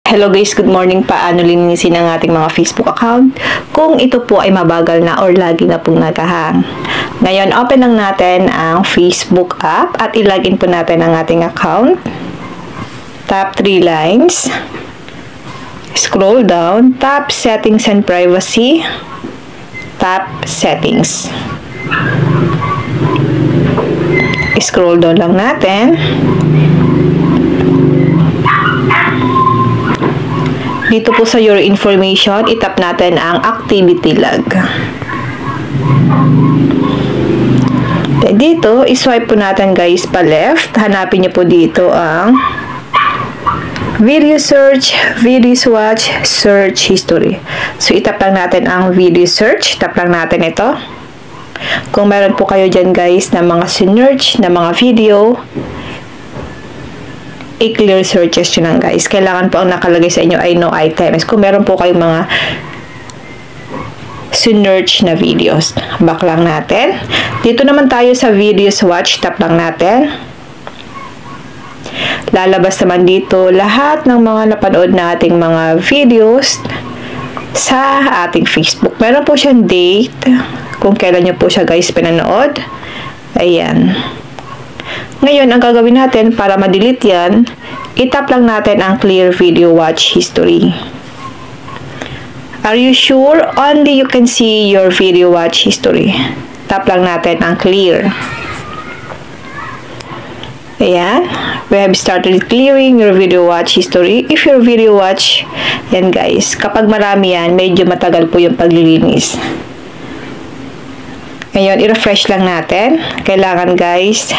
Hello guys, good morning. Paano linisin ang ating mga Facebook account kung ito po ay mabagal na or lagi na pong nagahang? Ngayon, open lang natin ang Facebook app at ilagin po natin ang ating account. Tap 3 lines. Scroll down. Tap Settings and Privacy. Tap Settings. Scroll down lang natin. Dito po sa Your Information, itap natin ang Activity Log. Dito, iswipe po natin guys pa left. Hanapin niyo po dito ang Video Search, Videos Watch, Search History. So, itap lang natin ang Video Search. Tap lang natin ito. Kung meron po kayo dyan guys na mga sinearch na mga video, i-clear searches nyo lang guys. Kailangan po ang nakalagay sa inyo ay no items. Kung meron po kayong mga sinearch na videos. Back lang natin. Dito naman tayo sa Videos Watch. Tap lang natin. Lalabas naman dito lahat ng mga napanood nating mga videos sa ating Facebook. Meron po siyang date kung kailan nyo po siya guys pinanood. Ayan. Ngayon, ang gagawin natin para ma-delete yan, itap lang natin ang Clear Video Watch History. Are you sure? Only you can see your video watch history. Tap lang natin ang Clear. Ayan. We have started clearing your video watch history. If your video watch, yan guys, kapag marami yan, medyo matagal po yung paglilinis. Ngayon, i-refresh lang natin. Kailangan guys,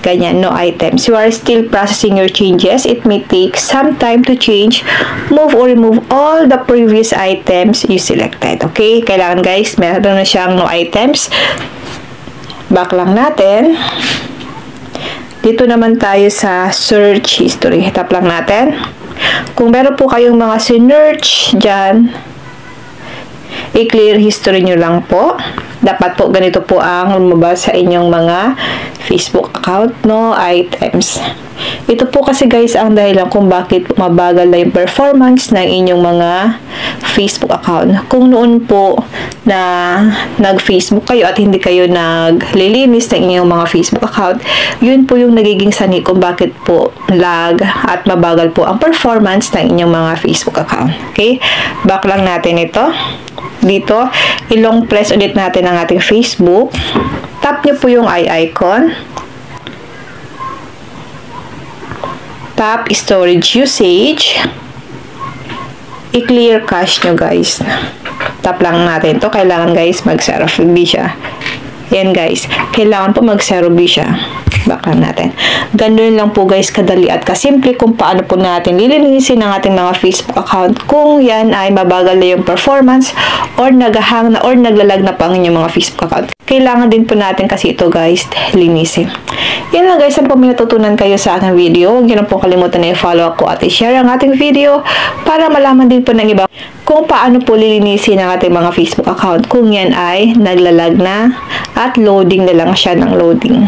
ganyan, no items. You are still processing your changes. It may take some time to change, move or remove all the previous items you selected. Okay? Kailangan guys, meron na siyang no items. Back lang natin. Dito naman tayo sa search history. Tap lang natin. Kung meron po kayong mga sinearch dyan, i-clear history nyo lang po. Dapat po ganito po ang lumabas sa inyong mga Facebook account, no items. Ito po kasi guys ang dahilan kung bakit mabagal na yung performance ng inyong mga Facebook account. Kung noon po na nag-Facebook kayo at hindi kayo naglilinis ng inyong mga Facebook account, yun po yung nagiging sanhi kung bakit po lag at mabagal po ang performance ng inyong mga Facebook account. Okay? Back lang natin ito. Dito, i-long press ulit natin ang ating Facebook. Tap nyo po yung eye icon. Tap storage usage. I-clear cache nyo guys. Tap lang natin to. Kailangan guys mag-zero B siya. Yan guys. Kailangan po mag-zero B siya. Back lang natin. Ganun lang po guys kadali at kasimple kung paano po natin lilinisin ang ating mga Facebook account kung yan ay mabagal na yung performance or nagahang na or naglalag na pa ang inyong mga Facebook account. Kailangan din po natin kasi ito guys linisin. Yan lang guys ang po natutunan kayo sa aking video. Huwag nyo na po kalimutan na i-follow ako at i-share ang ating video para malaman din po ng iba kung paano po lilinisin ang ating mga Facebook account kung yan ay naglalag na at loading na lang siya ng loading.